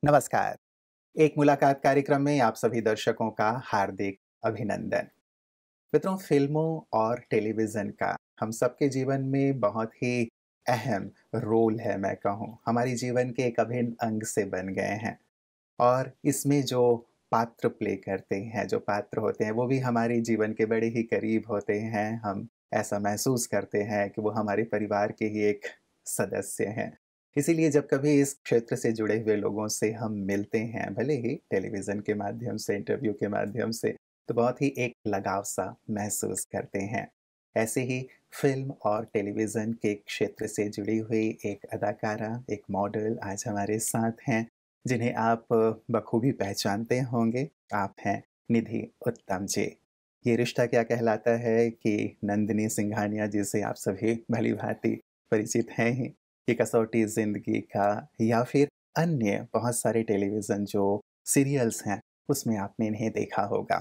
नमस्कार। एक मुलाकात कार्यक्रम में आप सभी दर्शकों का हार्दिक अभिनंदन। मित्रों, फ़िल्मों और टेलीविज़न का हम सबके जीवन में बहुत ही अहम रोल है, मैं कहूँ। हमारे जीवन के एक अभिन्न अंग से बन गए हैं और इसमें जो पात्र प्ले करते हैं, जो पात्र होते हैं, वो भी हमारे जीवन के बड़े ही करीब होते हैं। हम ऐसा महसूस करते हैं कि वो हमारे परिवार के ही एक सदस्य हैं। इसीलिए जब कभी इस क्षेत्र से जुड़े हुए लोगों से हम मिलते हैं, भले ही टेलीविज़न के माध्यम से, इंटरव्यू के माध्यम से, तो बहुत ही एक लगाव-सा महसूस करते हैं। ऐसे ही फ़िल्म और टेलीविज़न के क्षेत्र से जुड़ी हुई एक अदाकारा, एक मॉडल आज हमारे साथ हैं, जिन्हें आप बखूबी पहचानते होंगे। आप हैं निधि उत्तम जी। ये रिश्ता क्या कहलाता है कि नंदिनी सिंघानिया जी से आप सभी भली-भाँति परिचित हैं ही। ये कसौटी ज़िंदगी का या फिर अन्य बहुत सारे टेलीविज़न जो सीरियल्स हैं, उसमें आपने इन्हें देखा होगा।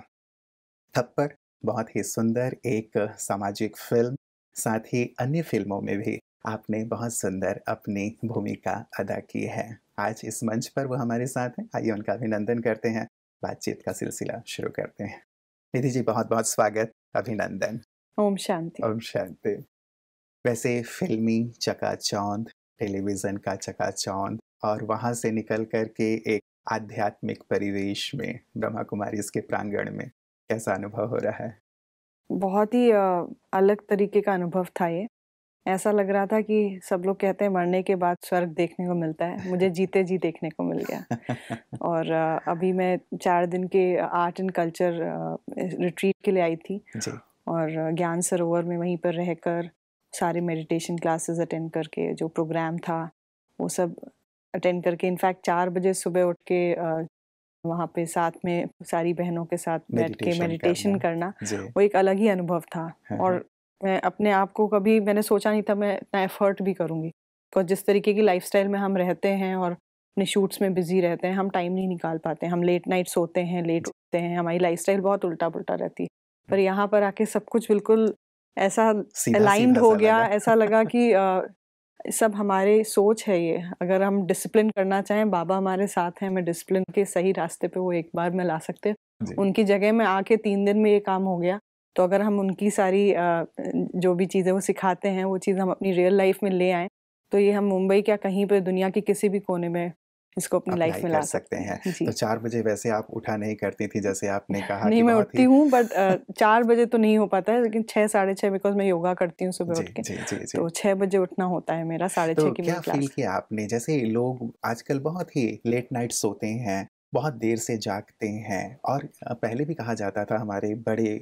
थप्पड़ बहुत ही सुंदर एक सामाजिक फ़िल्म, साथ ही अन्य फ़िल्मों में भी आपने बहुत सुंदर अपनी भूमिका अदा की है। आज इस मंच पर वो हमारे साथ हैं, आइए उनका अभिनंदन करते हैं, बातचीत का सिलसिला शुरू करते हैं। निधि जी, बहुत-बहुत स्वागत, अभिनंदन। ओम शांति। ओम शांति। वैसे फ़िल्मी चकाचौंध, टेलीविज़न का चकाचौंध और वहाँ से निकल कर के एक आध्यात्मिक परिवेश में, ब्रह्मा कुमारीज़ के प्रांगण में, कैसा अनुभव हो रहा है? बहुत ही अलग तरीके का अनुभव था ये। ऐसा लग रहा था कि सब लोग कहते हैं मरने के बाद स्वर्ग देखने को मिलता है, मुझे जीते जी देखने को मिल गया। और अभी मैं 4 दिन के आर्ट एंड कल्चर रिट्रीट के लिए आई थी जी। और ज्ञान सरोवर में वहीं पर रहकर सारे मेडिटेशन क्लासेस अटेंड करके जो प्रोग्राम था, वो सब अटेंड करके इनफैक्ट 4 बजे सुबह उठ के वहाँ पे साथ में सारी बहनों के साथ बैठ के मेडिटेशन मेडिटेशन करना। करना, जी। वो एक अलग ही अनुभव था। हाँ, हाँ। और मैं अपने आप को कभी मैंने सोचा नहीं था मैं इतना एफ़र्ट भी करूँगी। और जिस तरीके की लाइफ़स्टाइल में हम रहते हैं और अपने शूट्स में बिज़ी रहते हैं, हम टाइम नहीं निकाल पाते हैं। हम लेट नाइट सोते हैं, लेट जी। उठते हैं, हमारी लाइफ़स्टाइल बहुत उल्टा-पुल्टा रहती है। पर हुँ। यहाँ पर आके सब कुछ बिल्कुल ऐसा अलाइन्ड सीधा-सीधा हो सा गया, लगा। ऐसा लगा कि सब हमारी सोच है ये। अगर हम डिसिप्लिन करना चाहें, बाबा हमारे साथ हैं, हमें डिसिप्लिन के सही रास्ते पे वो एक बार में ला सकते हैं। जी। उनकी जगह में आके 3 दिन में ये काम हो गया, तो अगर हम उनकी सारी जो भी चीज़ें वो सिखाते हैं, वो चीज़ हम अपनी रियल लाइफ़ में ले आएँ, तो ये हम मुंबई क्या कहीं पे दुनिया के किसी भी कोने में इसको अपनी लाइफ़ अप्लाई में कर ला सकते सकते हैं। हैं। तो जी। 4 बजे वैसे आप उठा नहीं करती थी, जैसे आपने कहा नहीं, कि मैं बहुत उठती ही। हूँ बट 4 बजे तो नहीं हो पाता है, लेकिन 6 साढ़े 6 बिकॉज़ मैं योगा करती हूँ सुबह जी, उठ के, जी, जी, जी। तो 6 बजे उठना होता है मेरा, साढ़े 6 तो की मेरी क्या फ़ील क्लास है। किया आपने? जैसे लोग आजकल बहुत ही लेट नाइट सोते हैं, बहुत देर से जागते हैं और पहले भी कहा जाता था, हमारे बड़े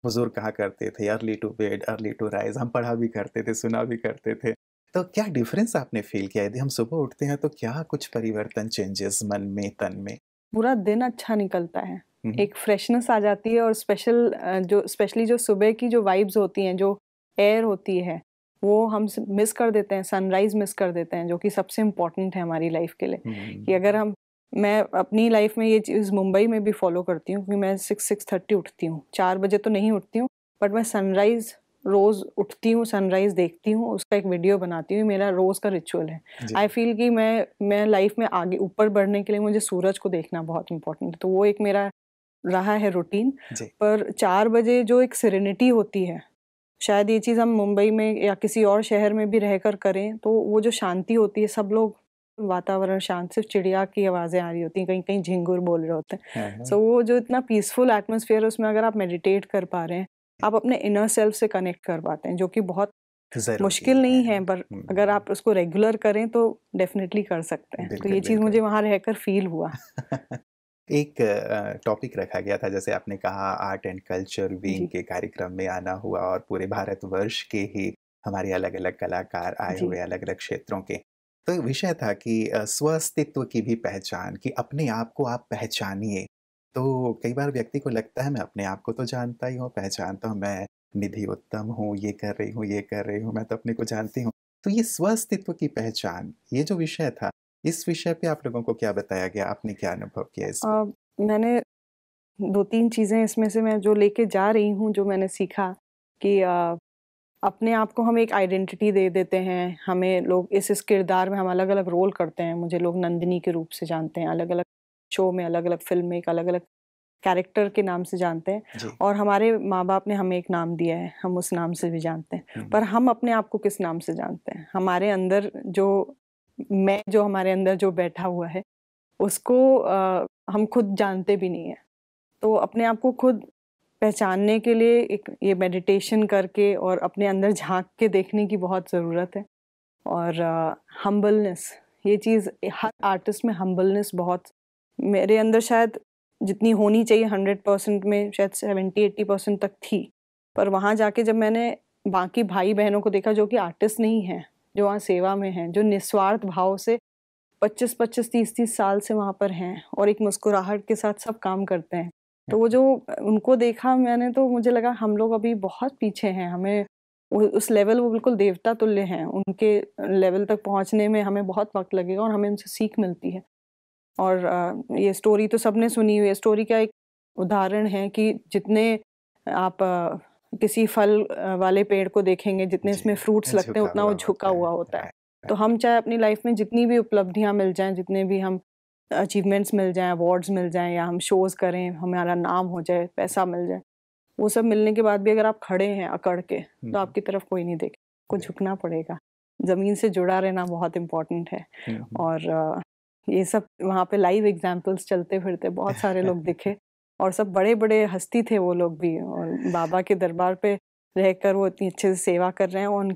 बुज़ुर्ग कहा करते थे, early to bed, early to rise. हम पढ़ा भी करते थे, सुना भी करते थे। तो क्या डिफ़रेंस आपने फ़ील किया? यदि हम सुबह उठते हैं, तो क्या कुछ परिवर्तन, चेंजेस मन में, तन में? पूरा दिन अच्छा निकलता है। हुँ, हुँ। एक फ्रेशनेस आ जाती है और जो स्पेशली जो सुबह की जो वाइब्स होती हैं, जो एयर होती है, वो हम स मिस कर देते हैं, सनराइज़ मिस कर देते हैं, जो कि सबसे इम्पोर्टेंट है हमारी लाइफ़ के लिए। कि हुँ। अगर हम मैं अपनी लाइफ़ में ये चीज़ मुंबई में भी फ़ॉलो करती हूँ क्योंकि मैं 6-6:30 उठती हूँ। 4 बजे तो नहीं उठती हूँ, बट मैं सनराइज़ रोज़ उठती हूँ, सनराइज़ देखती हूँ, उसका एक वीडियो बनाती हूँ, मेरा रोज़ का रिचुअल है। जी, आई फ़ील कि मैं लाइफ़ में आगे ऊपर बढ़ने के लिए मुझे सूरज को देखना बहुत इम्पोर्टेंट है, तो वो एक मेरा रहा है रूटीन। जी। पर 4 बजे जो एक सेरेनिटी होती है, शायद ये चीज़ हम मुंबई में या किसी और शहर में भी रहकर करें, तो वो जो शांति होती है, सब लोग वातावरण शांत, सिर्फ़ चिड़िया की आवाज़ें आ रही होती हैं, कहीं-कहीं झिंगुर बोल रहे होते हैं। हाँ, सो हाँ। वो जो इतना पीसफुल एटमॉस्फेयर है, उसमें अगर आप मेडिटेट कर पा रहे हैं, आप अपने इनर सेल्फ से कनेक्ट कर पाते हैं, जो कि बहुत ज़रूरी मुश्किल है। नहीं है, पर अगर हुँ। आप उसको रेगुलर करें, तो डेफ़िनिटली कर सकते हैं। तो बिल्कुल, ये चीज़ मुझे बिल्कुल। वहाँ रहकर फ़ील हुआ। एक टॉपिक रखा गया था, जैसे आपने कहा आर्ट एंड कल्चर विंग जी, के कार्यक्रम में आना हुआ और पूरे भारतवर्ष के ही हमारे अलग-अलग कलाकार आए जी। हुए अलग-अलग क्षेत्रों के। तो विषय था कि स्व-अस्तित्व की भी पहचान, कि अपने आप को आप पहचानिए। तो कई बार व्यक्ति को लगता है मैं अपने आप को तो जानता ही हूँ, पहचानता हूँ, मैं निधि उत्तम हूँ, ये कर रही हूँ, ये कर रही हूँ, मैं तो अपने को जानती हूँ। तो ये स्व-अस्तित्व की पहचान, ये जो विषय था, इस विषय पे आप लोगों को क्या बताया गया? आपने क्या अनुभव किया इस पे? मैंने 2-3 चीज़ें इसमें से मैं जो लेके जा रही हूँ, जो मैंने सीखा कि अपने आप को हम एक आइडेंटिटी दे देते हैं, हमें लोग इस किरदार में हम अलग-अलग रोल करते हैं। मुझे लोग नंदिनी के रूप से जानते हैं, अलग-अलग शो में, अलग-अलग फ़िल्म में एक अलग-अलग कैरेक्टर के नाम से जानते हैं जी। और हमारे माँ-बाप ने हमें एक नाम दिया है, हम उस नाम से भी जानते हैं। हुँ, पर हम अपने आप को किस नाम से जानते हैं? हमारे अंदर जो हमारे अंदर जो बैठा हुआ है, उसको हम खुद जानते भी नहीं हैं। तो अपने आप को खुद पहचानने के लिए एक ये मेडिटेशन करके और अपने अंदर झाँक के देखने की बहुत ज़रूरत है। और हम्बलनेस, ये चीज़ हर आर्टिस्ट में हम्बलनेस बहुत मेरे अंदर शायद जितनी होनी चाहिए 100% में शायद 70-80% तक थी। पर वहाँ जाके जब मैंने बाकी भाई-बहनों को देखा जो कि आर्टिस्ट नहीं हैं, जो वहाँ सेवा में हैं, जो निस्वार्थ भाव से 25-25, 30-30 साल से वहाँ पर हैं और एक मुस्कुराहट के साथ सब काम करते हैं। तो वो जो उनको देखा मैंने तो मुझे लगा हम लोग अभी बहुत पीछे हैं, हमें उस लेवल वो बिल्कुल देवता तुल्य हैं, उनके लेवल तक पहुँचने में हमें बहुत वक़्त लगेगा और हमें उनसे सीख मिलती है। और ये स्टोरी तो सबने सुनी हुई है, स्टोरी का एक उदाहरण है कि जितने आप किसी फल वाले पेड़ को देखेंगे, जितने जी, इसमें फ्रूट्स लगते हैं झुका उतना हुआ वो झुका होता है। हुआ होता है। राइट, तो राइट। हम चाहे अपनी लाइफ में जितनी भी उपलब्धियाँ मिल जाएँ, जितने भी हम अचीवमेंट्स मिल जाएँ, अवार्ड्स मिल जाएँ या हम शोज़ करें, हमारा नाम हो जाए, पैसा मिल जाए, वो सब मिलने के बाद भी अगर आप खड़े हैं अकड़ के, हुँ, तो हुँ। आपकी तरफ कोई नहीं देखेगा, आपको राइट। झुकना पड़ेगा। ज़मीन से जुड़ा रहना बहुत इम्पोर्टेंट है हुँ, हुँ। और ये सब वहाँ पे लाइव एग्ज़ाम्पल्स चलते-फिरते बहुत सारे लोग दिखे और सब बड़े-बड़े हस्ती थे वो लोग भी और बाबा के दरबार पे रहकर वो इतनी अच्छे से सेवा कर रहे हैं और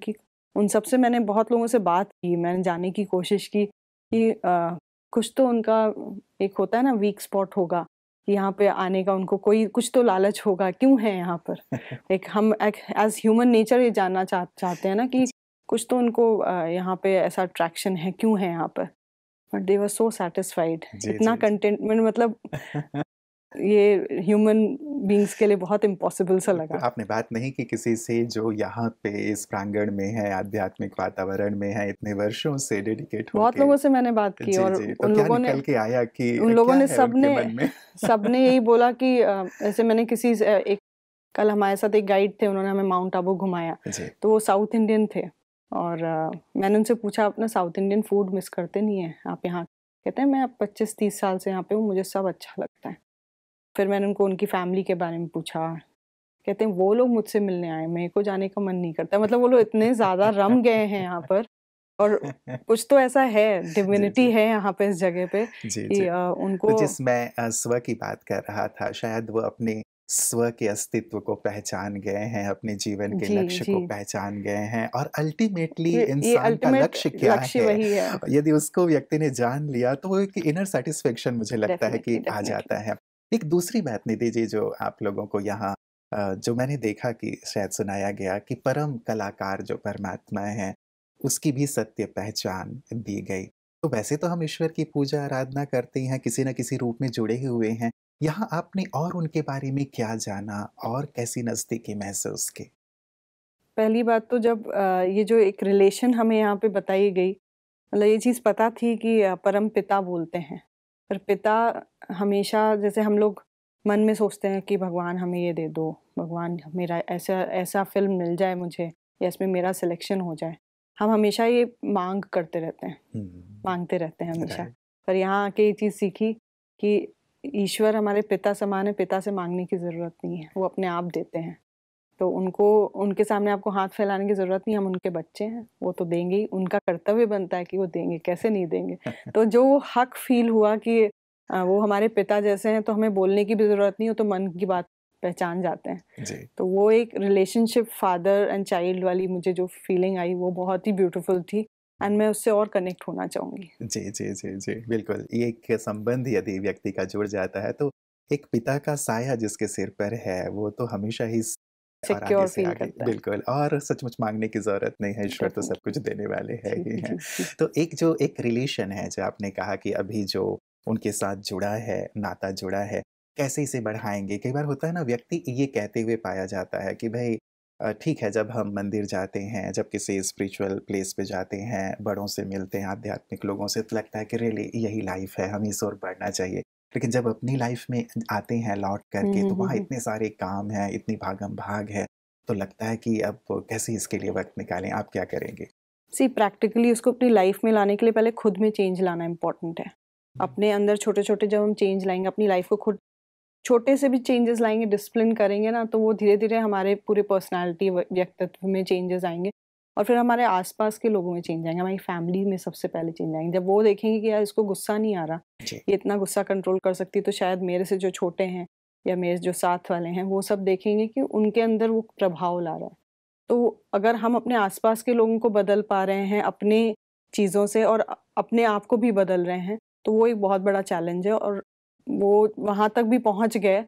उन सब से मैंने बहुत लोगों से बात की, मैंने जानने की कोशिश की कि कुछ तो उनका एक होता है ना वीक स्पॉट होगा, कि यहाँ पे आने का उनको कोई कुछ तो लालच होगा, क्यों है यहाँ पर? एक हम एक एज़ ह्यूमन नेचर ये जानना चाहते हैं ना कि कुछ तो उनको यहाँ पे ऐसा अट्रैक्शन है, क्यों है यहाँ पर? But they were so satisfied, जी, इतना जी, जी। कंटेंटमेंट मतलब ये ह्यूमन बीइंग्स के लिए बहुत इम्पॉसिबल सा तो लगा। आपने बात नहीं की किसी से जो यहाँ पे इस प्रांगण में है, आध्यात्मिक वातावरण में है, इतने वर्षों से डेडिकेट बहुत होके? लोगों से मैंने बात की जी, और जी। तो क्या निकल के आया कि उन लोगों क्या ने है उनके सबने मन में? सबने यही बोला कि ऐसे मैंने किसी से एक कल हमारे साथ एक गाइड थे, उन्होंने हमें माउंट आबू घुमाया, जी। तो वो साउथ इंडियन थे और मैंने उनसे पूछा अपना साउथ इंडियन फूड मिस करते नहीं हैं आप यहाँ? कहते हैं मैं अब 25-30 साल से यहाँ पे हूँ, मुझे सब अच्छा लगता है। फिर मैंने उनको उनकी फैमिली के बारे में पूछा, कहते हैं वो लोग मुझसे मिलने आए, मेरे को जाने का मन नहीं करता। मतलब वो लोग इतने ज़्यादा रम गए हैं यहाँ पर और कुछ तो ऐसा है, जी, डिविनिटी जी। है यहाँ पे इस जगह पे जी, कि जी। तो उनको जिस मैं स्व की बात कर रहा था, शायद वो अपने स्व के अस्तित्व को पहचान गए हैं, अपने जीवन के जी, लक्ष्य जी। को पहचान गए हैं और अल्टीमेटली ये इंसान का अल्टीमेट लक्ष्य क्या लक्ष्य है, वही है। यदि उसको व्यक्ति ने जान लिया, तो वो एक इनर सैटिस्फैक्शन मुझे लगता है डेफ़िनिटली, कि आ डेफ़िनिटली। जाता है। एक दूसरी बात निधि जी जो आप लोगों को यहाँ जो मैंने देखा कि शायद सुनाया गया कि परम कलाकार जो परमात्मा है, उसकी भी सत्य पहचान दी गई। तो वैसे तो हम ईश्वर की पूजा आराधना करते ही हैं, किसी न किसी रूप में जुड़े ही हुए हैं। यहाँ आपने और उनके बारे में क्या जाना और कैसी नज़दीकी महसूस की? पहली बात तो जब ये जो एक रिलेशन हमें यहाँ पे बताई गई, मतलब ये चीज़ पता थी कि परम पिता बोलते हैं। पर पिता हमेशा जैसे हम लोग मन में सोचते हैं कि भगवान हमें ये दे दो, भगवान मेरा ऐसा ऐसा फ़िल्म मिल जाए मुझे या इसमें मेरा सिलेक्शन हो जाए। हम हमेशा ये माँग करते रहते हैं, हुँ, माँगते रहते हैं हमेशा। राइट। पर यहाँ आके ये चीज़ सीखी कि ईश्वर हमारे पिता समान है, पिता से माँगने की ज़रूरत नहीं है, वो अपने आप देते हैं। तो उनको उनके सामने आपको हाथ फैलाने की ज़रूरत नहीं है, हम उनके बच्चे हैं, वो तो देंगे ही, उनका कर्तव्य बनता है कि वो देंगे, कैसे नहीं देंगे। तो जो हक़ फ़ील हुआ कि वो हमारे पिता जैसे हैं, तो हमें बोलने की भी ज़रूरत नहीं, वो तो मन की बात पहचान जाते हैं। जी। तो वो एक रिलेशनशिप फ़ादर एंड चाइल्ड वाली मुझे जो फ़ीलिंग आई, वो बहुत ही ब्यूटीफुल थी एंड मैं उससे और कनेक्ट होना चाहूँगी। जी, जी, जी, जी, बिल्कुल। ये एक संबंध यदि व्यक्ति का जुड़ जाता है, तो एक पिता का साया जिसके सिर पर है, वो तो हमेशा ही और आगे सिक्योर से फ़ील आगे करता है। बिल्कुल और सचमुच माँगने की ज़रूरत नहीं है, ईश्वर तो सब डेफ़िनिटली। कुछ देने वाले हैं जी, ही हैं। जी, जी। तो एक रिलेशन है जो आपने कहा कि अभी जो उनके साथ जुड़ा है, नाता जुड़ा है, कैसे इसे बढ़ाएँगे? कई बार होता है ना व्यक्ति ये कहते हुए पाया जाता है कि भई ठीक है जब हम मंदिर जाते हैं, जब किसी स्पिरिचुअल प्लेस पे जाते हैं, बड़ों से मिलते हैं, आध्यात्मिक लोगों से तो लगता है कि रियली यही लाइफ़ है, हमें इस ओर बढ़ना चाहिए। लेकिन जब अपनी लाइफ़ में आते हैं लौट कर हुँ, के हुँ, तो हुँ, वहाँ हुँ। इतने सारे काम हैं, इतनी भागम-भाग है। तो लगता है कि अब कैसे इसके लिए वक्त निकालें, आप क्या करेंगे? प्रैक्टिकली उसको अपनी लाइफ में लाने के लिए पहले खुद में चेंज लाना इम्पोर्टेंट है। अपने अंदर छोटे-छोटे जब हम चेंज लाएँगे, अपनी लाइफ को खुद छोटे से भी चेंजेस लाएँगे, डिसिप्लिन करेंगे ना, तो वो धीरे-धीरे हमारे पूरे पर्सनैलिटी व्यक्तित्व में चेंजेस आएँगे और फिर हमारे आस-पास के लोगों में चेंज आएँगे, हमारी फैमिली में सबसे पहले चेंज आएँगे। जब वो देखेंगे कि यार इसको गुस्सा नहीं आ रहा, जी। ये इतना गुस्सा कंट्रोल कर सकती है, तो शायद मेरे से जो छोटे हैं या मेरे जो साथ वाले हैं, वो सब देखेंगे कि उनके अंदर वो प्रभाव ला रहा है। तो अगर हम अपने आस-पास के लोगों को बदल पा रहे हैं अपने चीज़ों से और अपने आप को भी बदल रहे हैं, तो वो एक बहुत बड़ा चैलेंज है और वो वहाँ तक भी पहुँच गए,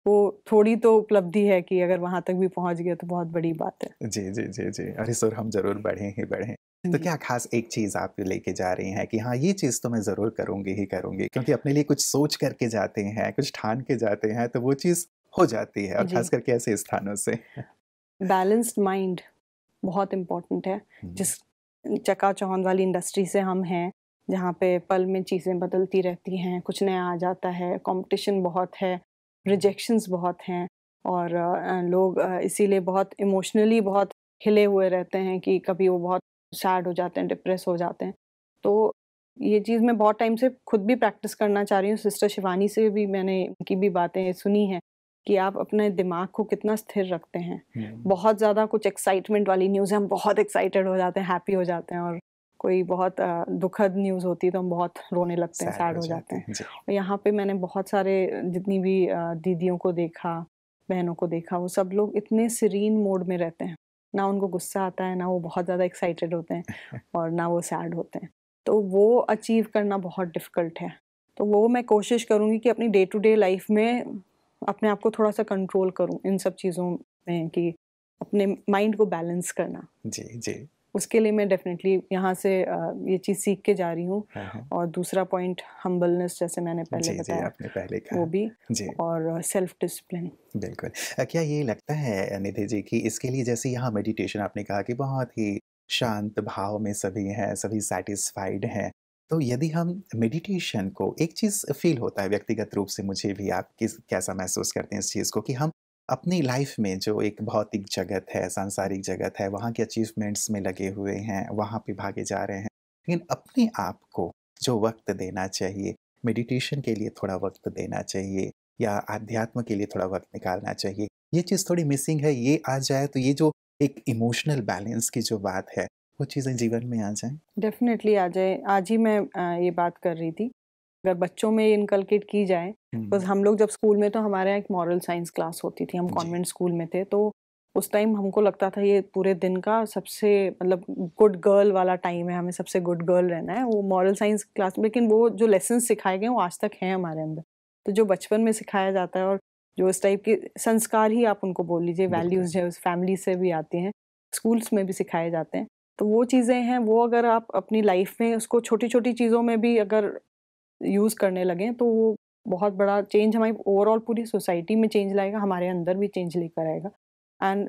वो थोड़ी तो उपलब्धि है कि अगर वहाँ तक भी पहुँच गए तो बहुत बड़ी बात है। जी, जी, जी, जी। और इस ओर हम ज़रूर बढ़ें ही बढ़ें। तो जी। क्या ख़ास एक चीज़ आप लेके जा रही हैं कि हाँ, ये चीज़ तो मैं ज़रूर करूँगी ही करूँगी, क्योंकि अपने लिए कुछ सोच करके जाते हैं, कुछ ठान के जाते हैं, तो वो चीज़ हो जाती है और ख़ास जी, करके ऐसे स्थानों से। बैलेंस्ड माइंड बहुत इम्पोर्टेंट है। हुँ, जिस चकाचौंध वाली इंडस्ट्री से हम हैं, जहाँ पे पल में चीज़ें बदलती रहती हैं, कुछ नया आ जाता है, कॉम्पिटिशन बहुत है, रिजेक्शंस बहुत हैं और लोग इसीलिए बहुत इमोशनली बहुत हिले हुए रहते हैं कि कभी वो बहुत सैड हो जाते हैं, डिप्रेस हो जाते हैं। तो ये चीज़ मैं बहुत टाइम से खुद भी प्रैक्टिस करना चाह रही हूँ, सिस्टर शिवानी से भी मैंने उनकी भी बातें सुनी हैं कि आप अपने दिमाग को कितना स्थिर रखते हैं। हुँ। बहुत ज़्यादा कुछ एक्साइटमेंट वाली न्यूज़ है, हम बहुत एक्साइटेड हो जाते हैं, हैप्पी हो जाते हैं और कोई बहुत दुखद न्यूज़ होती है तो हम बहुत रोने लगते हैं, सैड सैड हो हो जाते जाते हैं। हैं। जी। और यहाँ पे मैंने बहुत सारे जितनी भी दीदियों को देखा, बहनों को देखा, वो सब लोग इतने सीरीन मोड में रहते हैं। ना उनको गुस्सा आता है, ना वो बहुत ज़्यादा एक्साइटेड होते हैं और ना वो सैड होते हैं। तो वो अचीव करना बहुत डिफ़िकल्ट है। तो वो मैं कोशिश करूँगी कि अपनी डे टू डे लाइफ़ में अपने आप को थोड़ा-सा कंट्रोल करूँ इन सब चीज़ों में कि अपने माइंड को बैलेंस करना। जी, जी। उसके लिए मैं डेफ़िनेटली यहाँ से ये चीज़ सीख के जा रही हूँ हाँ, हाँ। और दूसरा पॉइंट हम्बलनेस जैसे मैंने पहले जी, जी, बताया, आपने पहले वो कहा। भी जी। और सेल्फ डिसिप्लिन। बिल्कुल। क्या ये लगता है निधि जी कि इसके लिए जैसे यहाँ मेडिटेशन आपने कहा कि बहुत ही शांत भाव में सभी हैं, सभी सैटिस्फाइड हैं। तो यदि हम मेडिटेशन को एक चीज़ फ़ील होता है व्यक्तिगत रूप से मुझे भी, आप कैसा महसूस करते हैं इस चीज़ को कि हम अपनी लाइफ़ में जो एक भौतिक जगत है, सांसारिक जगत है, वहाँ के अचीवमेंट्स में लगे हुए हैं, वहाँ पे भागे जा रहे हैं। लेकिन अपने आप को जो वक़्त देना चाहिए, मेडिटेशन के लिए थोड़ा वक़्त देना चाहिए या अध्यात्म के लिए थोड़ा वक़्त निकालना चाहिए। ये चीज़ थोड़ी मिसिंग है, ये आ जाए तो ये जो एक इमोशनल बैलेंस की जो बात है, वो चीज़ें जीवन में आ जाएँ। डेफ़िनेटली आ जाए। आज ही मैं ये बात कर रही थी। अगर बच्चों में इनकलकेट की जाए, हुँ, बस हम लोग जब स्कूल में तो हमारे यहाँ एक मॉरल साइंस क्लास होती थी, हम जी, कॉन्वेंट स्कूल में थे, तो उस टाइम हमको लगता था ये पूरे दिन का सबसे मतलब गुड गर्ल वाला टाइम है, हमें सबसे गुड गर्ल रहना है, वो मॉरल साइंस क्लास में। लेकिन वो जो लेसन्स सिखाए गए, वो आज तक हैं हमारे अंदर। तो जो बचपन में सिखाया जाता है और जो इस टाइप के संस्कार ही आप उनको बोल लीजिए, बिल्कुल। वैल्यूज़ जो उस फैमिली से भी आती हैं, स्कूल्स में भी सिखाए जाते हैं। तो वो चीज़ें हैं, वो अगर आप अपनी लाइफ़ में उसको छोटी-छोटी चीज़ों में भी अगर यूज़ करने लगें, तो वो बहुत बड़ा चेंज हमारी ओवरऑल पूरी सोसाइटी में चेंज लाएगा, हमारे अंदर भी चेंज लेकर आएगा। एंड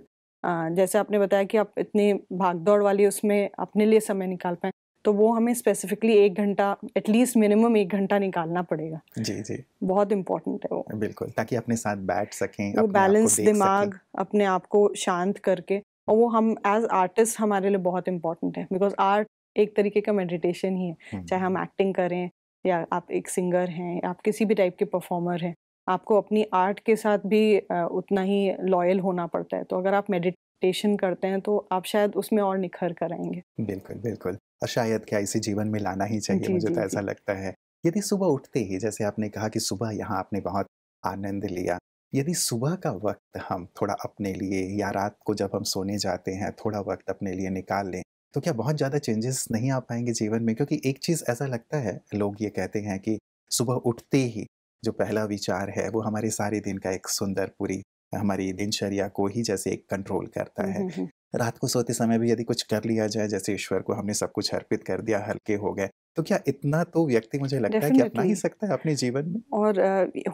जैसे आपने बताया कि आप इतनी भाग-दौड़ वाली उसमें अपने लिए समय निकाल पाएँ, तो वो हमें स्पेसिफिकली 1 घंटा एटलीस्ट मिनिमम 1 घंटा निकालना पड़ेगा। जी, जी, बहुत इम्पोर्टेंट है वो। बिल्कुल, ताकि अपने साथ बैठ सकें, वो अपने आप को बैलेंस देख सकें। दिमाग, अपने आप को शांत करके और वो हम एज़ आर्टिस्ट हमारे लिए बहुत इम्पोर्टेंट है बिकॉज़ आर्ट एक तरीके का मेडिटेशन ही है। हुँ, चाहे हम एक्टिंग करें या आप एक सिंगर हैं, आप किसी भी टाइप के परफॉर्मर हैं, आपको अपनी आर्ट के साथ भी उतना ही लॉयल होना पड़ता है। तो अगर आप मेडिटेशन करते हैं तो आप शायद उसमें और निखर कर आएँगे। बिल्कुल, बिल्कुल। और शायद क्या इसे जीवन में लाना ही चाहिए, जी, मुझे जी, तो जी। ऐसा लगता है। यदि सुबह उठते ही जैसे आपने कहा कि सुबह यहाँ आपने बहुत आनंद लिया, यदि सुबह का वक़्त हम थोड़ा अपने लिए या रात को जब हम सोने जाते हैं, थोड़ा वक़्त अपने लिए निकाल लें, तो क्या बहुत ज़्यादा चेंजेस नहीं आ पाएँगे जीवन में? क्योंकि एक चीज़ ऐसा लगता है, लोग ये कहते हैं कि सुबह उठते ही जो पहला विचार है, वो हमारे सारे दिन का एक सुंदर पूरी हमारी दिनचर्या को ही जैसे एक कंट्रोल करता हुँ, है। हुँ, हुँ। रात को सोते समय भी यदि कुछ कर लिया जाए, जैसे ईश्वर को हमने सब कुछ अर्पित कर दिया, हल्के हो गए, तो क्या इतना तो व्यक्ति मुझे लगता है कि अपना डेफ़िनिटली। ही सकता है अपने जीवन में? और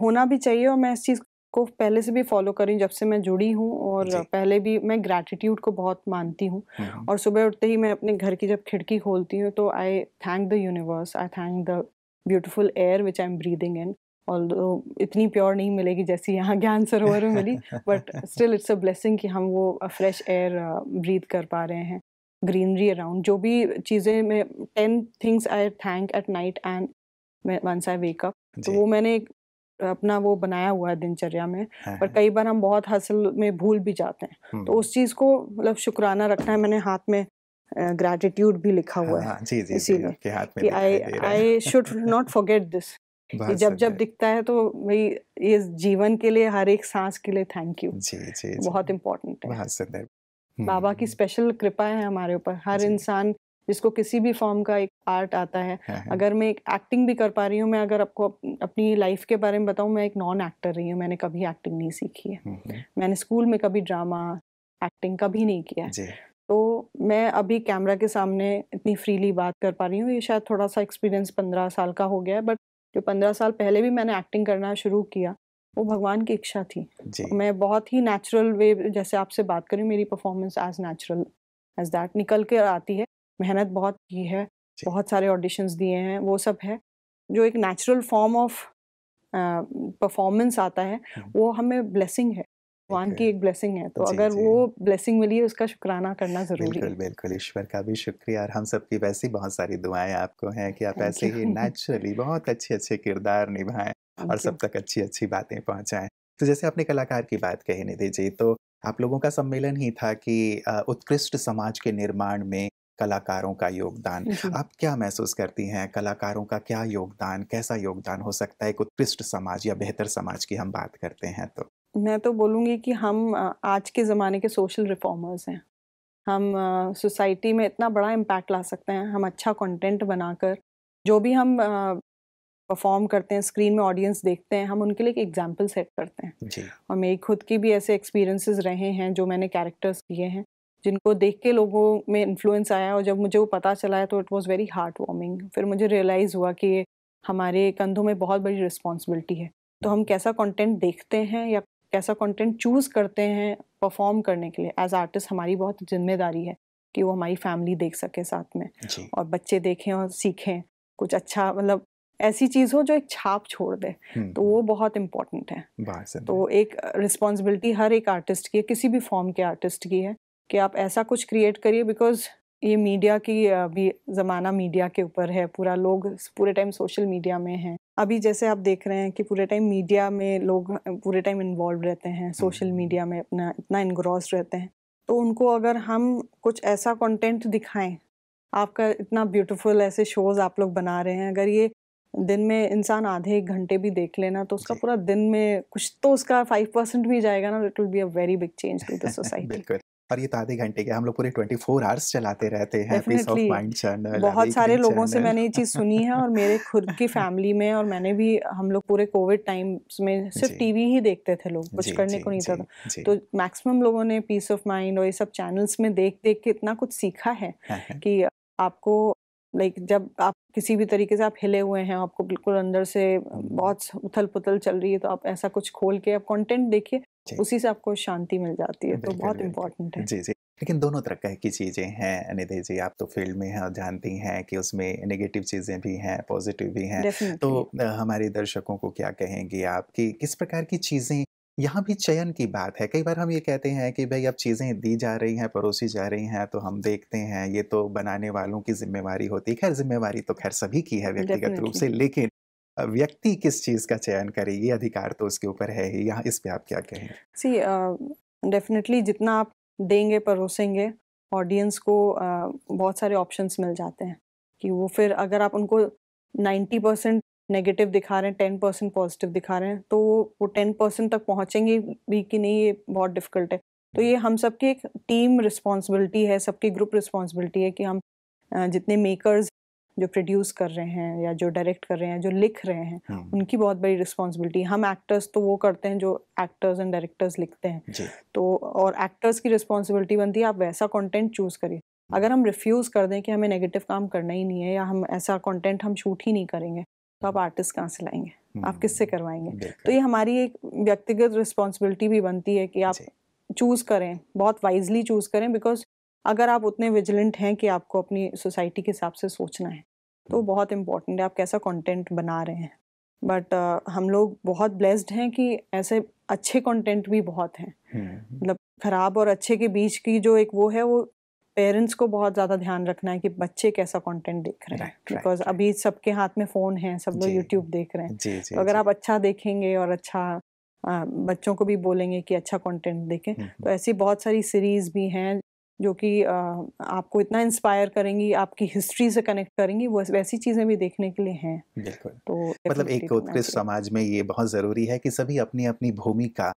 होना भी चाहिए और मैं इस चीज़ को पहले से भी फ़ॉलो कर रही हूँ जब से मैं जुड़ी हूँ और जी। पहले भी मैं ग्रैटिट्यूड को बहुत मानती हूँ हुँ, हुँ। और सुबह उठते ही मैं अपने घर की जब खिड़की खोलती हूँ तो I thank the universe, I thank the beautiful air which I am breathing in although इतनी प्योर नहीं मिलेगी जैसी यहाँ ज्ञान सरोवर में मिली, but still it's a blessing कि हम वो फ्रेश एयर ब्रीथ कर पा रहे हैं, ग्रीनरी अराउंड। जो भी चीज़ें मैं 10 things I thank at night and once I wake up, तो वो मैंने अपना वो बनाया हुआ है दिनचर्या में। पर कई बार हम बहुत हसल में भूल भी जाते हैं, तो उस चीज़ को मतलब शुक्राना रखना है। मैंने हाथ में ग्रैटिट्यूड भी लिखा हुआ है, जी जी इसीलिए आपके हाथ में कि दिखाई दे रहा है। I should not forget this, कि जब जब दिखता है तो भाई ये जीवन के लिए, हर एक सांस के लिए थैंक यू, जी जी बहुत इम्पोर्टेंट है। बहुत सुंदर। बाबा की स्पेशल कृपा है हमारे ऊपर। हर इंसान जिसको किसी भी फॉर्म का एक आर्ट आता है, अगर मैं एक एक्टिंग भी कर पा रही हूँ, मैं अगर आपको अपनी लाइफ के बारे में बताऊँ, मैं एक नॉन एक्टर रही हूँ, मैंने कभी एक्टिंग नहीं सीखी है। मैंने स्कूल में कभी ड्रामा एक्टिंग कभी नहीं किया है, तो मैं अभी कैमरा के सामने इतनी फ्रीली बात कर पा रही हूँ। ये शायद थोड़ा सा एक्सपीरियंस 15 साल का हो गया है, बट जो 15 साल पहले भी मैंने एक्टिंग करना शुरू किया, वो भगवान की इच्छा थी। मैं बहुत ही नेचुरल वे, जैसे आपसे बात करी, मेरी performance as natural as that निकल के आती है। मेहनत बहुत की है, बहुत सारे ऑडिशंस दिए हैं, वो सब है। जो एक नेचुरल फॉर्म ऑफ परफॉर्मेंस आता है, वो हमें ब्लेसिंग है, भगवान की एक ब्लेसिंग है। तो अगर वो ब्लेसिंग मिली है, उसका शुक्राना करना ज़रूरी है। बिल्कुल, ईश्वर का भी शुक्रिया। और हम सबकी वैसी बहुत सारी दुआएं आपको हैं कि आप ऐसे ही नेचुरली बहुत अच्छे किरदार निभाएं और सब तक अच्छी बातें पहुंचाएं। तो जैसे आपने कलाकार की बात कही निधि जी, तो आप लोगों का सम्मेलन ही था कि उत्कृष्ट समाज के निर्माण में कलाकारों का योगदान। आप क्या महसूस करती हैं, कलाकारों का क्या योगदान, कैसा योगदान हो सकता है एक उत्कृष्ट समाज या बेहतर समाज की हम बात करते हैं तो? मैं तो बोलूँगी कि हम आज के ज़माने के सोशल रिफॉर्मर्स हैं। हम सोसाइटी में इतना बड़ा इम्पैक्ट ला सकते हैं। हम अच्छा कंटेंट बनाकर, जो भी हम परफॉर्म करते हैं, स्क्रीन में ऑडियंस देखते हैं, हम उनके लिए एक एग्जाम्पल सेट करते हैं। और मेरी खुद की भी ऐसे एक्सपीरियंसेस रहे हैं, जो मैंने कैरेक्टर्स किए हैं, जिनको देख के लोगों में इन्फ्लुएंस आया, और जब मुझे वो पता चला है तो it was very heart warming. फिर मुझे रियलाइज़ हुआ कि हमारे कंधों में बहुत बड़ी रिस्पॉन्सिबिलिटी है। तो हम कैसा कंटेंट देखते हैं या कैसा कंटेंट चूज़ करते हैं परफॉर्म करने के लिए, एज आर्टिस्ट हमारी बहुत जिम्मेदारी है कि वो हमारी फैमिली देख सके साथ में, और बच्चे देखें और सीखें कुछ अच्छा, मतलब ऐसी चीज़ हो जो एक छाप छोड़ दे। तो वो बहुत इम्पोर्टेंट है। तो एक रिस्पॉन्सिबिलिटी हर एक आर्टिस्ट की है, किसी भी फॉर्म के आर्टिस्ट की है, कि आप ऐसा कुछ क्रिएट करिए। बिकॉज ये मीडिया की भी ज़माना मीडिया के ऊपर है, पूरा लोग पूरे टाइम सोशल मीडिया में हैं। अभी जैसे आप देख रहे हैं कि पूरे टाइम मीडिया में लोग पूरे टाइम इन्वॉल्व रहते हैं, सोशल मीडिया में अपना इतना इनग्रॉस रहते हैं। तो उनको अगर हम कुछ ऐसा कंटेंट दिखाएं, आपका इतना ब्यूटीफुल ऐसे शोज़ आप लोग बना रहे हैं, अगर ये दिन में इंसान आधे 1 घंटे भी देख लेना, तो उसका पूरा दिन में कुछ तो उसका 5% भी जाएगा ना, it will be a very big change to the society. बिल्कुल। और ये तो आधे घंटे के, हम लोग पूरे 24 आवर्स चलाते रहते हैं पीस ऑफ माइंड चैनल, बहुत सारे लोगों से मैंने ये चीज़ सुनी है, और मेरे खुद की फैमिली में, और मैंने भी, हम लोग पूरे कोविड टाइम्स में सिर्फ टीवी ही देखते थे लोग, कुछ करने को नहीं था। तो मैक्सिमम लोगों ने पीस ऑफ माइंड और ये सब चैनल्स में देख के इतना कुछ सीखा है कि आपको जब आप किसी भी तरीके से आप हिले हुए हैं, आपको बिल्कुल अंदर से बहुत उथल पुथल चल रही है, तो आप ऐसा कुछ खोल के आप कंटेंट देखिए, उसी से आपको शांति मिल जाती है। तो बहुत इम्पोर्टेंट है। जी। लेकिन दोनों तरह की चीज़ें हैं निधि जी, आप तो फील्ड में हैं और जानती हैं कि उसमें नेगेटिव चीज़ें भी हैं, पॉजिटिव भी हैं। तो हमारे दर्शकों को क्या कहेंगी आप कि किस प्रकार की चीज़ें, यहाँ भी चयन की बात है। कई बार हम ये कहते हैं कि भाई अब चीज़ें दी जा रही हैं, परोसी जा रही हैं, तो हम देखते हैं, ये तो बनाने वालों की जिम्मेवारी होती है। खैर जिम्मेवारी तो खैर सभी की है व्यक्तिगत रूप से, लेकिन व्यक्ति किस चीज़ का चयन करे, ये अधिकार तो उसके ऊपर है ही। यहाँ इस पे आप क्या कहेंगे? डेफिनेटली जितना आप देंगे, परोसेंगे, ऑडियंस को बहुत सारे ऑप्शंस मिल जाते हैं, कि वो फिर अगर आप उनको 90% नेगेटिव दिखा रहे हैं, 10% पॉजिटिव दिखा रहे हैं, तो वो 10% तक पहुंचेंगे भी कि नहीं, ये बहुत डिफिकल्ट है। तो ये हम सबकी एक टीम रिस्पॉन्सिबिलिटी है, सबकी ग्रुप रिस्पॉन्सिबिलिटी है, कि हम जितने मेकर्स जो प्रोड्यूस कर रहे हैं या जो डायरेक्ट कर रहे हैं, जो लिख रहे हैं, उनकी बहुत बड़ी रिस्पॉन्सिबिलिटी। हम एक्टर्स तो वो करते हैं जो एक्टर्स एंड डायरेक्टर्स लिखते हैं, तो और एक्टर्स की रिस्पॉन्सिबिलिटी बनती है आप वैसा कंटेंट चूज़ करिए। अगर हम रिफ्यूज़ कर दें कि हमें नेगेटिव काम करना ही नहीं है, या हम ऐसा कंटेंट हम शूट ही नहीं करेंगे, तो आप आर्टिस्ट कहाँ से लाएंगे, आप किससे करवाएंगे? तो ये हमारी एक व्यक्तिगत रिस्पॉन्सिबिलिटी भी बनती है कि आप चूज़ करें, बहुत वाइजली चूज़ करें। बिकॉज अगर आप उतने विजिलेंट हैं कि आपको अपनी सोसाइटी के हिसाब से सोचना है, तो बहुत इम्पोर्टेंट है आप कैसा कंटेंट बना रहे हैं। बट हम लोग बहुत ब्लेस्ड हैं कि ऐसे अच्छे कंटेंट भी बहुत हैं। मतलब खराब और अच्छे के बीच की जो एक वो है, वो पेरेंट्स को बहुत ज़्यादा ध्यान रखना है कि बच्चे कैसा कंटेंट देख रहे हैं, बिकॉज अभी सबके हाथ में फ़ोन है, सब लोग यूट्यूब देख रहे हैं। तो अगर आप अच्छा देखेंगे और अच्छा बच्चों को भी बोलेंगे कि अच्छा कंटेंट देखें, तो ऐसी बहुत सारी सीरीज़ भी हैं जो कि आपको इतना इंस्पायर करेंगी, आपकी हिस्ट्री से कनेक्ट करेंगी, वो वैसी चीज़ें भी देखने के लिए हैं। बिल्कुल। तो मतलब एक उत्कृष्ट समाज में ये बहुत ज़रूरी है कि सभी अपनी अपनी भूमिका,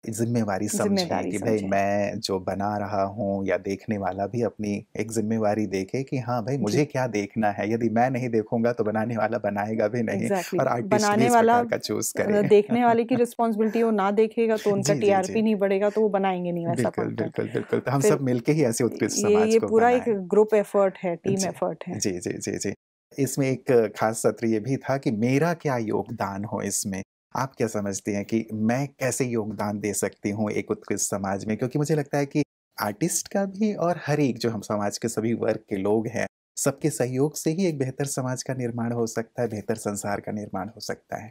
जिम्मेवारी समझें कि भाई मैं जो बना रहा हूँ या देखने वाला भी अपनी एक जिम्मेवारी देखे कि हाँ भाई मुझे क्या देखना है। यदि मैं नहीं देखूंगा तो बनाने वाला बनाएगा भी नहीं। और आर्टिस्ट बनाने भी इस वाला प्रकार का चूज करे। देखने वाले की रिस्पॉन्सिबिलिटी, वो ना देखेगा तो उनका टीआरपी नहीं बढ़ेगा, तो वो बनाएंगे नहीं वैसा बिल्कुल कंटेंट। बिल्कुल बिल्कुल। तो हम सब मिलके ही ऐसे उत्कृष्ट समाज ये को पूरा बनाएं। एक ग्रुप एफर्ट है, टीम एफर्ट है। जी जी जी जी। इसमें एक खास सत्र ये भी था कि मेरा क्या योगदान हो इसमें। आप क्या समझती हैं कि मैं कैसे योगदान दे सकती हूँ एक उत्कृष्ट समाज में? क्योंकि मुझे लगता है कि आर्टिस्ट का भी और हर एक जो हम समाज के सभी वर्ग के लोग हैं, सबके सहयोग से ही एक बेहतर समाज का निर्माण हो सकता है, बेहतर संसार का निर्माण हो सकता है।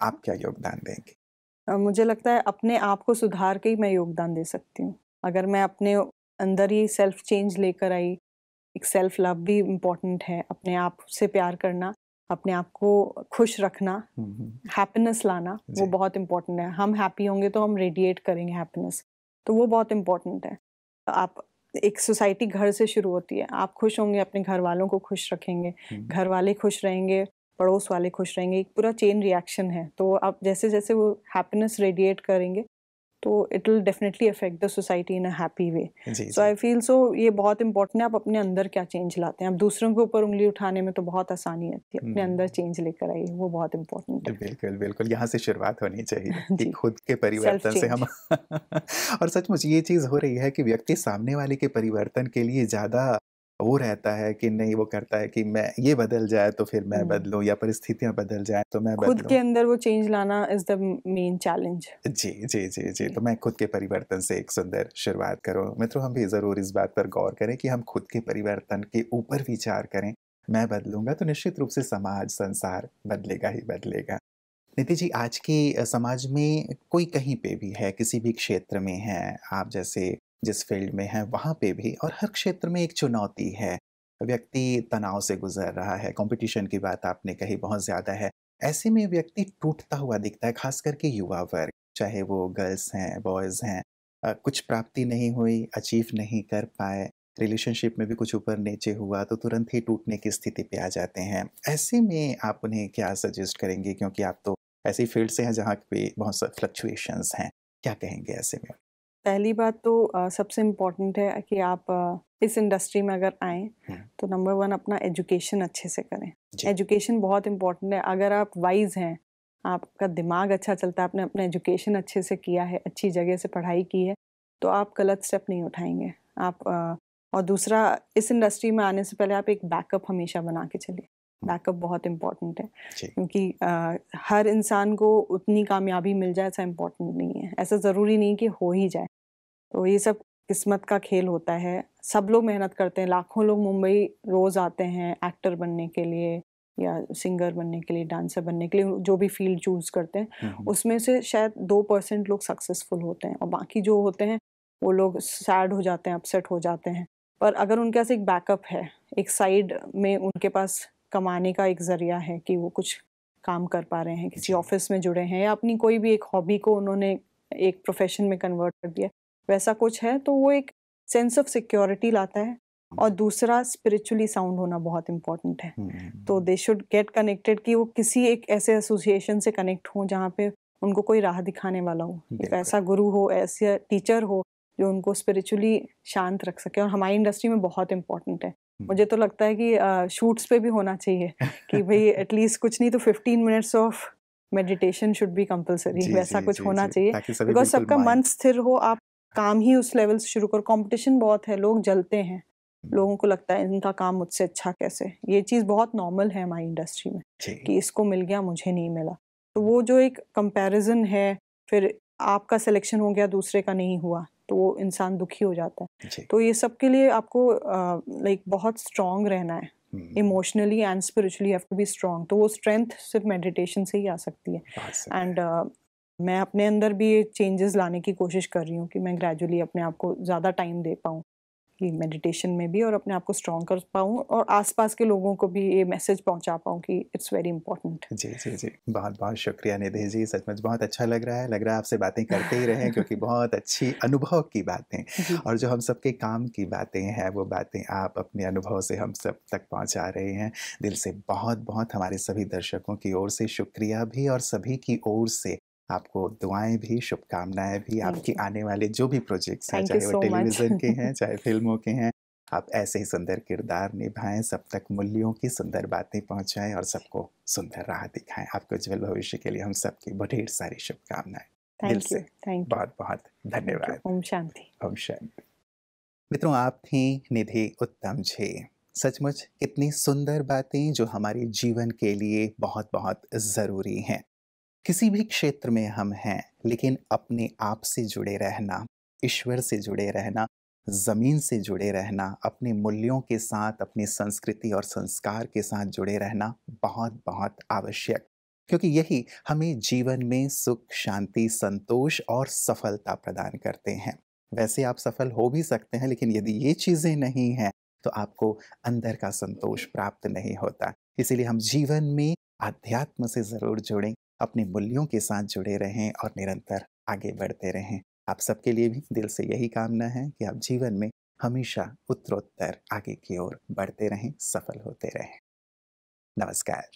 आप क्या योगदान देंगे? मुझे लगता है अपने आप को सुधार के ही मैं योगदान दे सकती हूँ। अगर मैं अपने अंदर ही सेल्फ चेंज लेकर आई, एक सेल्फ लव भी इम्पोर्टेंट है, अपने आप से प्यार करना, अपने आप को खुश रखना, हैप्पीनेस लाना, वो बहुत इम्पोर्टेंट है। हम हैप्पी होंगे तो हम रेडिएट करेंगे हैप्पीनेस, तो वो बहुत इम्पोर्टेंट है। आप एक सोसाइटी घर से शुरू होती है, आप खुश होंगे, अपने घर वालों को खुश रखेंगे, घर वाले खुश रहेंगे, पड़ोस वाले खुश रहेंगे, एक पूरा चेन रिएक्शन है। तो आप जैसे जैसे वो हैप्पीनेस रेडिएट करेंगे तो it will definitely affect the society in a happy way. So I feel so ये बहुत इंपॉर्टेंट है, आप अपने अंदर क्या चेंज लाते हैं। आप दूसरों के ऊपर उंगली उठाने में तो बहुत आसानी होती है, अपने अंदर चेंज लेकर आइए, वो बहुत इंपॉर्टेंट है। बिल्कुल बिल्कुल, यहाँ से शुरुआत होनी चाहिए कि खुद के परिवर्तन से हम और सचमुच ये चीज़ हो रही है कि व्यक्ति सामने वाले के परिवर्तन के लिए ज़्यादा वो रहता है कि नहीं, वो करता है कि मैं ये बदल जाए तो फिर मैं बदलूं, या परिस्थितियां बदल जाए तो मैं खुद बदलूं। के अंदर वो चेंज लाना इज द मेन चैलेंज। जी जी जी जी। तो मैं खुद के परिवर्तन से एक सुंदर शुरुआत करूं। मित्रों, हम भी ज़रूर इस बात पर गौर करें कि हम खुद के परिवर्तन के ऊपर विचार करें। मैं बदलूंगा तो निश्चित रूप से समाज, संसार बदलेगा ही बदलेगा। निधि जी, आज के समाज में कोई कहीं पे भी है, किसी भी क्षेत्र में है, आप जैसे जिस फील्ड में हैं वहाँ पे भी, और हर क्षेत्र में एक चुनौती है। व्यक्ति तनाव से गुजर रहा है, कंपटीशन की बात आपने कही बहुत ज़्यादा है। ऐसे में व्यक्ति टूटता हुआ दिखता है, खास करके युवा वर्ग, चाहे वो गर्ल्स हैं, बॉयज़ हैं। कुछ प्राप्ति नहीं हुई, अचीव नहीं कर पाए, रिलेशनशिप में भी कुछ ऊपर नीचे हुआ तो तुरंत ही टूटने की स्थिति पे आ जाते हैं। ऐसे में आप उन्हें क्या सजेस्ट करेंगे? क्योंकि आप तो ऐसी फील्ड से हैं जहाँ पे बहुत सा फ्लक्चुएशंस हैं, क्या कहेंगे ऐसे में? पहली बात तो सबसे इम्पोर्टेंट है कि आप इस इंडस्ट्री में अगर आएँ तो नंबर 1 अपना एजुकेशन अच्छे से करें। एजुकेशन बहुत इम्पोर्टेंट है। अगर आप वाइज़ हैं, आपका दिमाग अच्छा चलता है, आपने अपना एजुकेशन अच्छे से किया है, अच्छी जगह से पढ़ाई की है, तो आप गलत स्टेप नहीं उठाएँगे। और दूसरा, इस इंडस्ट्री में आने से पहले आप एक बैकअप हमेशा बना के चलिए। बैकअप बहुत इम्पोर्टेंट है, क्योंकि हर इंसान को उतनी कामयाबी मिल जाए ऐसा इम्पोर्टेंट नहीं है। ऐसा ज़रूरी नहीं कि हो ही जाए। तो ये सब किस्मत का खेल होता है। सब लोग मेहनत करते हैं, लाखों लोग मुंबई रोज़ आते हैं एक्टर बनने के लिए या सिंगर बनने के लिए, डांसर बनने के लिए, जो भी फील्ड चूज़ करते हैं। उसमें से शायद 2% लोग सक्सेसफुल होते हैं और बाकी जो होते हैं वो लोग सैड हो जाते हैं, अपसेट हो जाते हैं। पर अगर उनके पास एक बैकअप है, एक साइड में उनके पास कमाने का एक ज़रिया है कि वो कुछ काम कर पा रहे हैं, किसी ऑफिस में जुड़े हैं या अपनी कोई भी एक हॉबी को उन्होंने एक प्रोफेशन में कन्वर्ट कर दिया, वैसा कुछ है, तो वो एक सेंस ऑफ सिक्योरिटी लाता है। और दूसरा, स्पिरिचुअली साउंड होना बहुत इम्पोर्टेंट है। तो दे शुड गेट कनेक्टेड, कि वो किसी एक ऐसे एसोसिएशन से कनेक्ट हो जहाँ पे उनको कोई राह दिखाने वाला हो, एक ऐसा गुरु हो, ऐसा टीचर हो जो उनको स्पिरिचुअली शांत रख सके। और हमारी इंडस्ट्री में बहुत इम्पोर्टेंट है। मुझे तो लगता है कि शूट्स पे भी होना चाहिए कि भाई एटलीस्ट कुछ नहीं तो 15 minutes of meditation should be compulsory, वैसा कुछ होना चाहिए। बिकॉज सबका मन स्थिर हो, आप काम ही उस लेवल से शुरू करो। कंपटीशन बहुत है, लोग जलते हैं, लोगों को लगता है इनका काम मुझसे अच्छा कैसे। ये चीज़ बहुत नॉर्मल है हमारी इंडस्ट्री में कि इसको मिल गया, मुझे नहीं मिला। तो वो जो एक कंपैरिजन है, फिर आपका सिलेक्शन हो गया, दूसरे का नहीं हुआ, तो वो इंसान दुखी हो जाता है। तो ये सब के लिए आपको लाइक बहुत स्ट्रांग रहना है, emotionally and spiritually have to be strong. तो वो स्ट्रेंथ सिर्फ मेडिटेशन से ही आ सकती है। एंड मैं अपने अंदर भी ये चेंजेस लाने की कोशिश कर रही हूँ कि मैं ग्रेजुअली अपने आप को ज़्यादा टाइम दे पाऊँ कि मेडिटेशन में भी, और अपने आप को स्ट्रॉन्ग कर पाऊँ और आसपास के लोगों को भी ये मैसेज पहुंचा पाऊँ कि इट्स वेरी इंपॉर्टेंट। जी जी जी, बहुत बहुत शुक्रिया निधि जी, सचमुच बहुत अच्छा लग रहा है आपसे बातें करते ही रहें क्योंकि बहुत अच्छी अनुभव की बातें और जो हम सबके काम की बातें हैं वो बातें आप अपने अनुभव से हम सब तक पहुंचा रहे हैं। दिल से बहुत बहुत हमारे सभी दर्शकों की ओर से शुक्रिया भी और सभी की ओर से आपको दुआएं भी, शुभकामनाएं भी। आपके आने वाले जो भी प्रोजेक्ट्स हैं, चाहे वो टेलीविज़न के हैं चाहे फिल्मों के हैं, आप ऐसे ही सुंदर किरदार निभाएं, सब तक मूल्यों की सुंदर बातें पहुंचाएं और सबको सुंदर राह दिखाएं। आपको उज्जवल भविष्य के लिए हम सबकी ढेर सारी शुभकामनाएं दिल से। बहुत बहुत धन्यवाद। ओम शांति। ओम शांति। मित्रों, आप थी निधि उत्तम जी। सचमुच कितनी सुंदर बातें जो हमारे जीवन के लिए बहुत बहुत ज़रूरी हैं। किसी भी क्षेत्र में हम हैं, लेकिन अपने आप से जुड़े रहना, ईश्वर से जुड़े रहना, ज़मीन से जुड़े रहना, अपने मूल्यों के साथ, अपनी संस्कृति और संस्कार के साथ जुड़े रहना बहुत बहुत आवश्यक, क्योंकि यही हमें जीवन में सुख, शांति, संतोष और सफलता प्रदान करते हैं। वैसे आप सफल हो भी सकते हैं, लेकिन यदि ये चीज़ें नहीं हैं तो आपको अंदर का संतोष प्राप्त नहीं होता। इसीलिए हम जीवन में आध्यात्म से ज़रूर जुड़ें, अपने मूल्यों के साथ जुड़े रहें और निरंतर आगे बढ़ते रहें। आप सबके लिए भी दिल से यही कामना है कि आप जीवन में हमेशा उत्तरोत्तर आगे की ओर बढ़ते रहें, सफल होते रहें। नमस्कार।